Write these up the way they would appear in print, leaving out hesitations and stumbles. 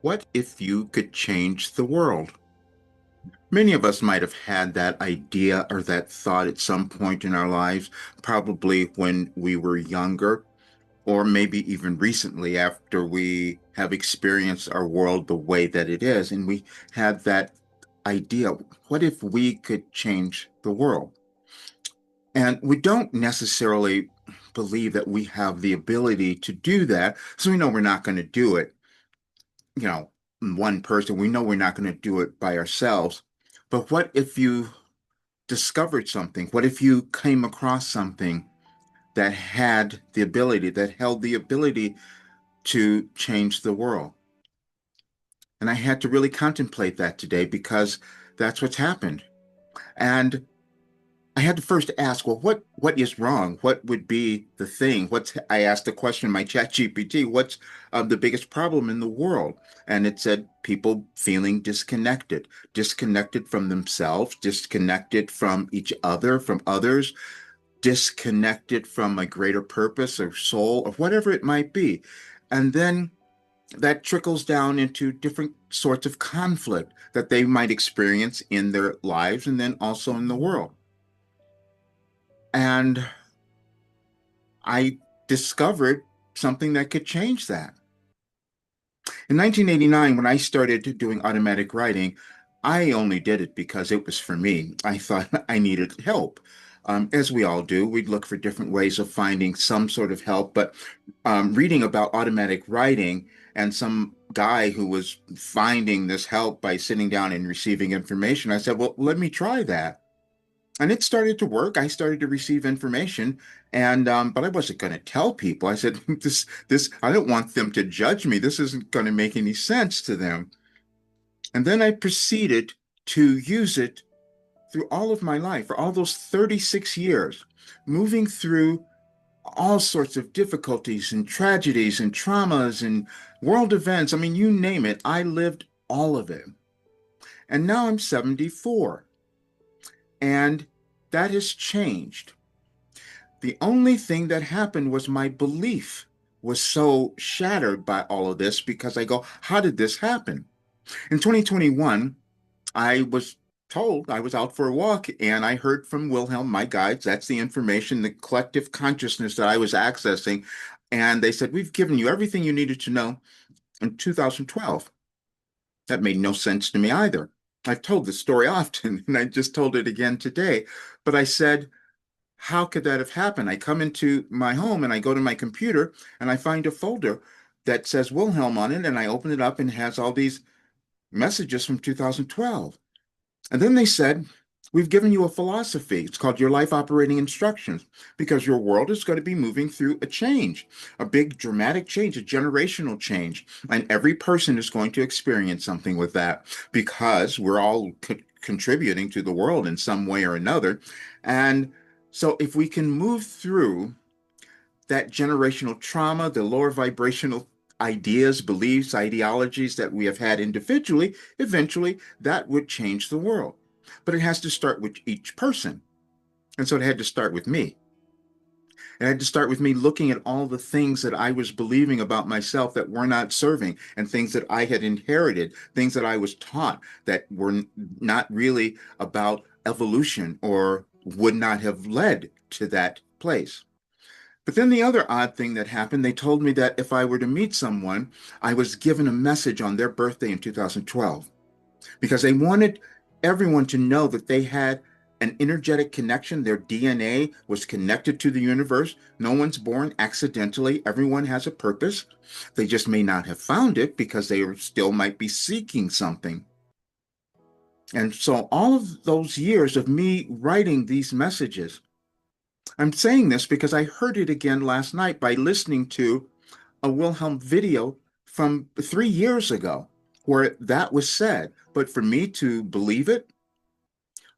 What if you could change the world? Many of us might have had that idea or that thought at some point in our lives, probably when we were younger, or maybe even recently after we have experienced our world the way that it is. And we had that idea, what if we could change the world? And we don't necessarily believe that we have the ability to do that. So we know we're not going to do it you know, one person. We know we're not going to do it by ourselves. But what if you discovered something? What if you came across something that had the ability, that held the ability to change the world? And I had to really contemplate that today because that's what's happened. And I had to first ask, well, what is wrong? What would be the thing? I asked the question in my chat GPT, what's the biggest problem in the world? And it said people feeling disconnected, disconnected from themselves, disconnected from each other, from others, disconnected from a greater purpose or soul or whatever it might be. And then that trickles down into different sorts of conflict that they might experience in their lives and then also in the world. And I discovered something that could change that. In 1989, when I started doing automatic writing, I only did it because it was for me. I thought I needed help. As we all do, we'd look for different ways of finding some sort of help. But reading about automatic writing and some guy who was finding this help by sitting down and receiving information, I said, well, let me try that. And it started to work. I started to receive information, and but I wasn't going to tell people. I said, "This, I don't want them to judge me. This isn't going to make any sense to them." And then I proceeded to use it through all of my life, for all those 36 years, moving through all sorts of difficulties and tragedies and traumas and world events. I mean, you name it, I lived all of it. And now I'm 74, and that has changed. The only thing that happened was my belief was so shattered by all of this because I go, how did this happen? In 2021, I was told I was out for a walk and I heard from Wilhelm, my guides. That's the information, the collective consciousness that I was accessing. And they said, we've given you everything you needed to know in 2012. That made no sense to me either. I've told this story often, and I just told it again today. But I said, how could that have happened? I come into my home and I go to my computer and I find a folder that says Wilhelm on it, and I open it up and it has all these messages from 2012. And then they said, we've given you a philosophy. It's called Your Life Operating Instructions, because your world is going to be moving through a change, a big dramatic change, a generational change. And every person is going to experience something with that because we're all contributing to the world in some way or another. And so if we can move through that generational trauma, the lower vibrational ideas, beliefs, ideologies that we have had individually, eventually that would change the world. But it has to start with each person. And so it had to start with me. It had to start with me looking at all the things that I was believing about myself that were not serving, and things that I had inherited, things that I was taught that were not really about evolution or would not have led to that place. But then the other odd thing that happened, they told me that if I were to meet someone, I was given a message on their birthday in 2012 because they wanted everyone to know that they had an energetic connection. Their DNA was connected to the universe. No one's born accidentally. Everyone has a purpose. They just may not have found it because they still might be seeking something. And so all of those years of me writing these messages, I'm saying this because I heard it again last night by listening to a Wilhelm video from 3 years ago where that was said. But for me to believe it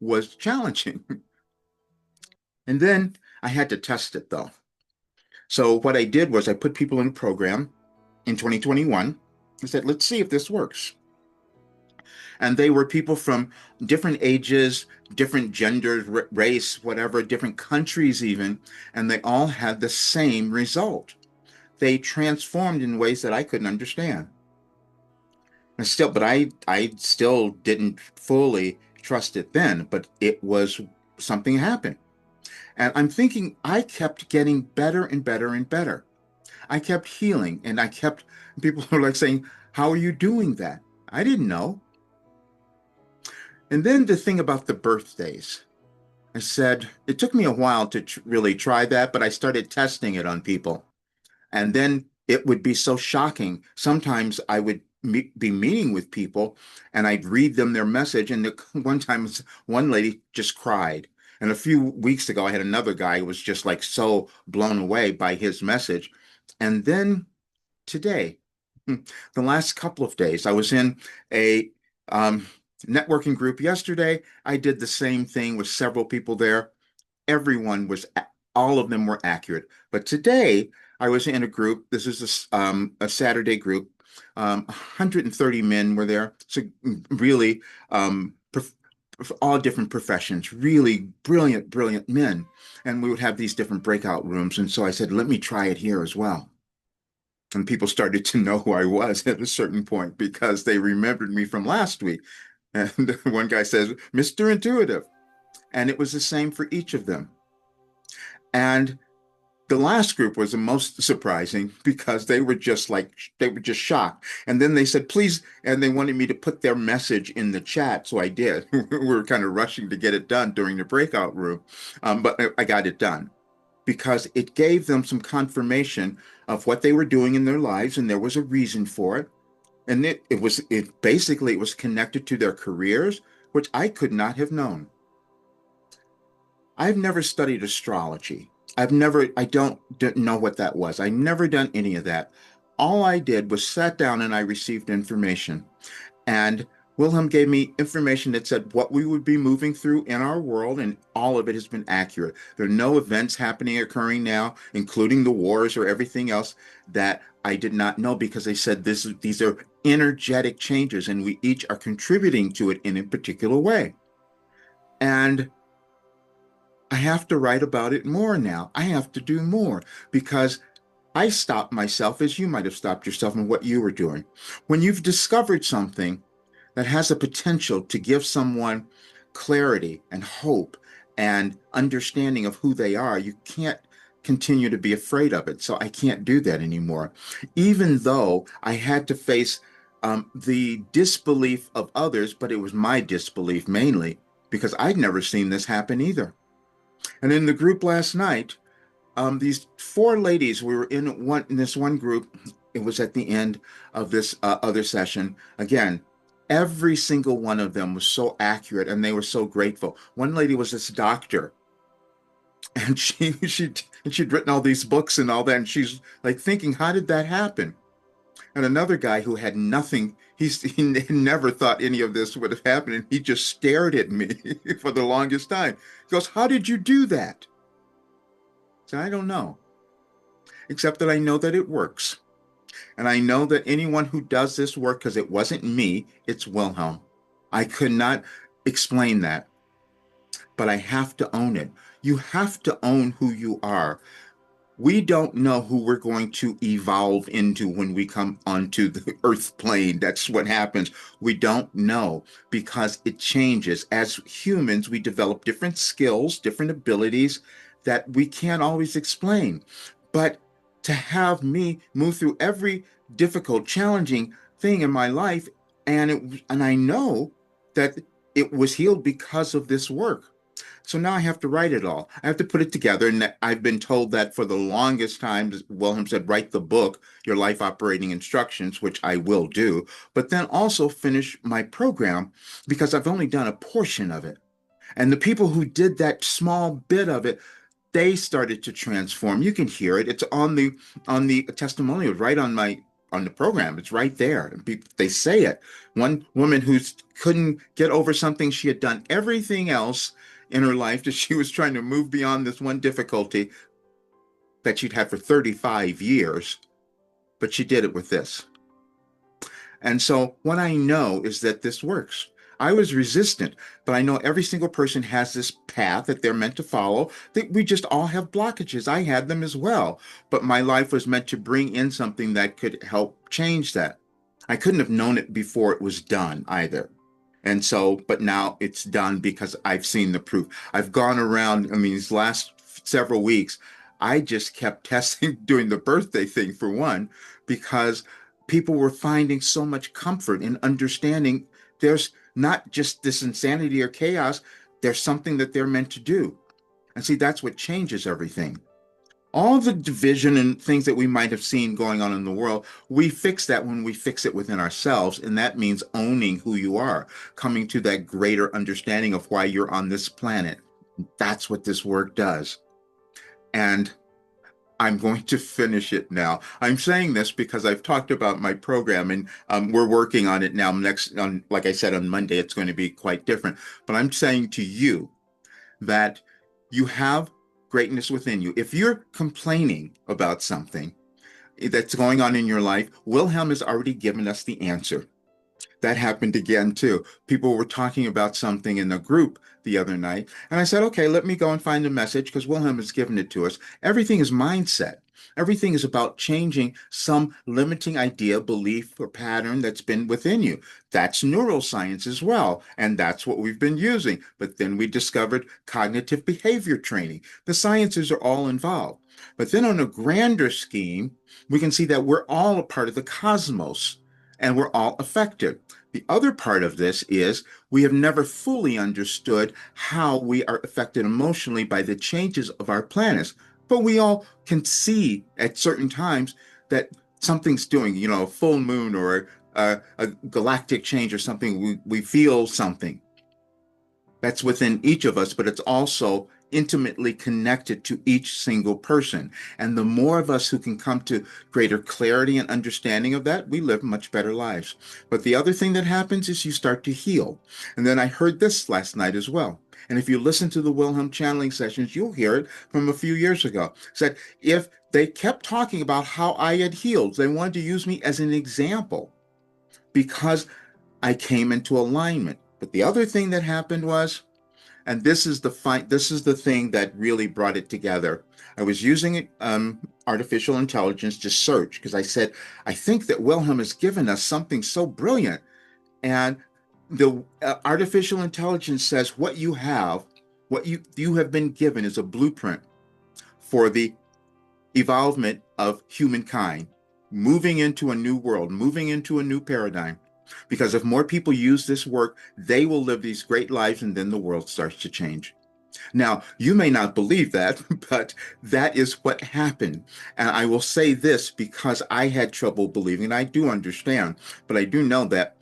was challenging. And then I had to test it though. So what I did was I put people in a program in 2021. I said, let's see if this works. And they were people from different ages, different genders, race, whatever, different countries even, and they all had the same result. they transformed in ways that I couldn't understand. And still, but I still didn't fully trust it then, but it was something happened. And I'm thinking I kept getting better and better and better. I kept healing and I kept, people were like saying, "How are you doing that?" I didn't know. And then the thing about the birthdays, I said, it took me a while to really try that, but I started testing it on people. And then it would be so shocking. Sometimes I would be meeting with people and I'd read them their message. And one time, one lady just cried. And a few weeks ago, I had another guy who was just like so blown away by his message. And then today, the last couple of days, I was in a um, networking group yesterday. I did the same thing with several people there. Everyone was, all of them were accurate. But today, I was in a group. This is a Saturday group. 130 men were there. So really, all different professions, really brilliant, brilliant men. And we would have these different breakout rooms. And so I said, let me try it here as well. And people started to know who I was at a certain point because they remembered me from last week. And one guy says, Mr. Intuitive. And it was the same for each of them. And the last group was the most surprising because they were just like, they were just shocked. And then they said, please, and they wanted me to put their message in the chat. So I did. We were kind of rushing to get it done during the breakout room. But I got it done because it gave them some confirmation of what they were doing in their lives. And there was a reason for it. And it basically, it was connected to their careers, which I could not have known. I've never studied astrology. I don't know what that was. I never done any of that. All I did was sat down and I received information. And Wilhelm gave me information that said what we would be moving through in our world, and all of it has been accurate. There are no events occurring now, including the wars or everything else that I did not know because they said these are energetic changes and we each are contributing to it in a particular way. And I have to write about it more now. I have to do more because I stopped myself as you might have stopped yourself in what you were doing. When you've discovered something that has a potential to give someone clarity and hope and understanding of who they are, you can't continue to be afraid of it. So I can't do that anymore. Even though I had to face the disbelief of others, but it was my disbelief mainly because I'd never seen this happen either. And in the group last night, these four ladies, we were in this one group. It was at the end of this other session. Again, every single one of them was so accurate, and they were so grateful. One lady was this doctor, and she'd written all these books and all that, and she's like thinking, how did that happen? And another guy who had nothing, he never thought any of this would have happened, and he just stared at me for the longest time. He goes, how did you do that? So I don't know, except that I know that it works. And I know that anyone who does this work, because it wasn't me, it's Wilhelm. I could not explain that, but I have to own it. You have to own who you are. We don't know who we're going to evolve into when we come onto the earth plane. That's what happens. We don't know because it changes. As humans, we develop different skills, different abilities that we can't always explain. But to have me move through every difficult, challenging thing in my life, and I know that it was healed because of this work. So now I have to write it all. I have to put it together. And I've been told that for the longest time, Wilhelm said, write the book, Your Life Operating Instructions, which I will do, but then also finish my program because I've only done a portion of it. And the people who did that small bit of it, they started to transform. You can hear it. It's on the testimonial, right on the program. It's right there. They say it. One woman who couldn't get over something, she had done everything else in her life that she was trying to move beyond this one difficulty that she'd had for 35 years, but she did it with this. And so what I know is that this works. I was resistant, but I know every single person has this path that they're meant to follow. That we just all have blockages. I had them as well, but my life was meant to bring in something that could help change that. I couldn't have known it before it was done either. And so, but now it's done because I've seen the proof. I've gone around, I mean, these last several weeks, I just kept testing, doing the birthday thing for one, because people were finding so much comfort in understanding there's not just this insanity or chaos, there's something that they're meant to do. And see, that's what changes everything. All the division and things that we might have seen going on in the world, we fix that when we fix it within ourselves. And that means owning who you are, coming to that greater understanding of why you're on this planet. That's what this work does. And I'm going to finish it now. I'm saying this because I've talked about my program and we're working on it now. Next, like I said, on Monday, it's going to be quite different. But I'm saying to you that you have greatness within you. If you're complaining about something that's going on in your life, Wilhelm has already given us the answer. That happened again too. People were talking about something in the group the other night, and I said, okay, let me go and find the message because Wilhelm has given it to us. Everything is mindset. Everything is about changing some limiting idea, belief, or pattern that's been within you. That's neuroscience as well, and that's what we've been using. But then we discovered cognitive behavior training. The sciences are all involved. But then on a grander scheme, we can see that we're all a part of the cosmos and we're all affected. The other part of this is we have never fully understood how we are affected emotionally by the changes of our planets. But we all can see at certain times that something's doing, a full moon or a galactic change or something. We feel something that's within each of us, but it's also intimately connected to each single person. And the more of us who can come to greater clarity and understanding of that, we live much better lives. But the other thing that happens is you start to heal. And then I heard this last night as well. And if you listen to the Wilhelm channeling sessions, you'll hear it from a few years ago. It said if they kept talking about how I had healed, they wanted to use me as an example because I came into alignment. But the other thing that happened was, and this is the thing that really brought it together. I was using artificial intelligence to search because I said, I think that Wilhelm has given us something so brilliant. And the artificial intelligence says what you have, what you have been given is a blueprint for the evolvement of humankind, moving into a new world, moving into a new paradigm. Because if more people use this work, they will live these great lives and then the world starts to change. Now, you may not believe that, but that is what happened. And I will say this because I had trouble believing, and I do understand, but I do know that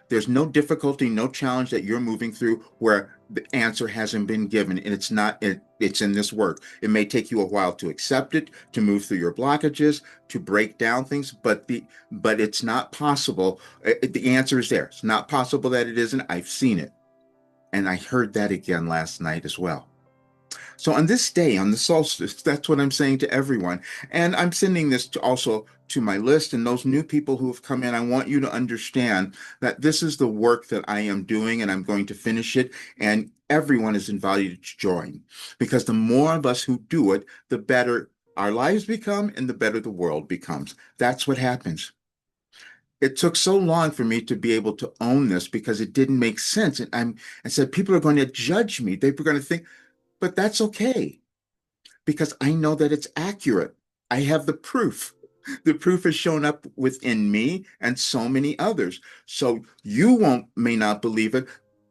there's no difficulty, no challenge that you're moving through where the answer hasn't been given, and it's in this work. It may take you a while to accept it, to move through your blockages, to break down things, but it's not possible. The answer is there. It's not possible that it isn't. I've seen it. And I heard that again last night as well. So on this day, on the solstice, that's what I'm saying to everyone. And I'm sending this also to my list and those new people who have come in. I want you to understand that this is the work that I am doing and I'm going to finish it. And everyone is invited to join because the more of us who do it, the better our lives become and the better the world becomes. That's what happens. It took so long for me to be able to own this because it didn't make sense. I said, people are going to judge me. They were going to think, but that's okay because I know that it's accurate. I have the proof. The proof has shown up within me and so many others. So you may not believe it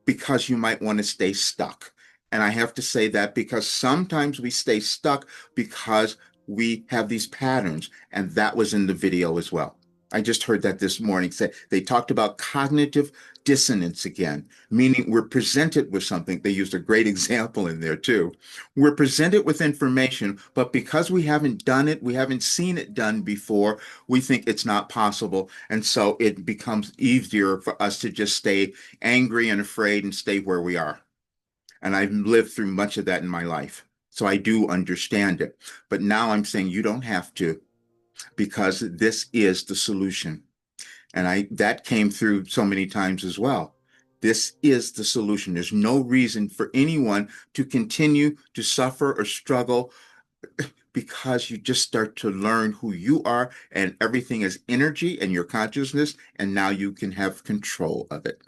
because you might want to stay stuck. And I have to say that because sometimes we stay stuck because we have these patterns. And that was in the video as well. I just heard that this morning. They talked about cognitive dissonance again, meaning we're presented with something. They used a great example in there too. We're presented with information, but because we haven't done it, we haven't seen it done before, we think it's not possible. And so it becomes easier for us to just stay angry and afraid and stay where we are. And I've lived through much of that in my life. So I do understand it. But now I'm saying you don't have to because this is the solution. And that came through so many times as well. This is the solution. There's no reason for anyone to continue to suffer or struggle because you just start to learn who you are, and everything is energy and your consciousness, and now you can have control of it.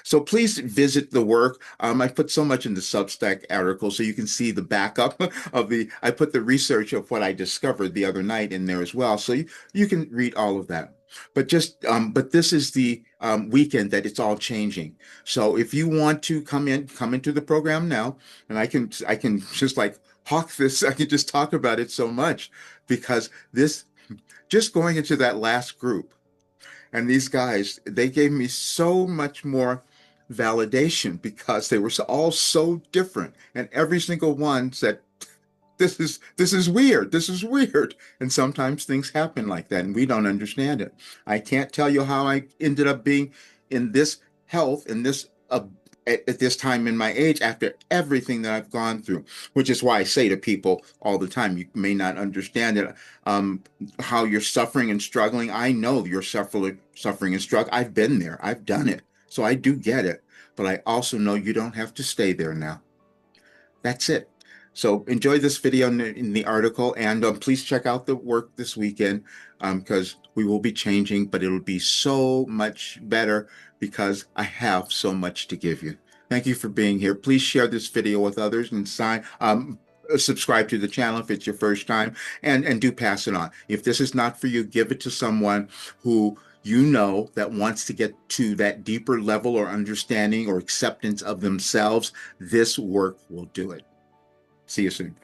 So please visit the work. I put so much in the Substack article so you can see the backup of I put the research of what I discovered the other night in there as well. So you can read all of that. But this is the weekend that it's all changing. So if you want to come into the program now, and I can just like hawk this. I can just talk about it so much because this just going into that last group and these guys, they gave me so much more validation because they were all so different, and every single one said, this is weird. This is weird. And sometimes things happen like that, and we don't understand it. I can't tell you how I ended up being in this health, in this at this time in my age after everything that I've gone through, which is why I say to people all the time, you may not understand it, um, how you're suffering and struggling. I know you're suffering and struggling. I've been there. I've done it. So I do get it. But I also know you don't have to stay there now. That's it. So enjoy this video in the article, and please check out the work this weekend because we will be changing, but it'll be so much better because I have so much to give you. Thank you for being here. Please share this video with others and subscribe to the channel if it's your first time, and do pass it on. If this is not for you, give it to someone who you know that wants to get to that deeper level or understanding or acceptance of themselves. This work will do it. See you soon.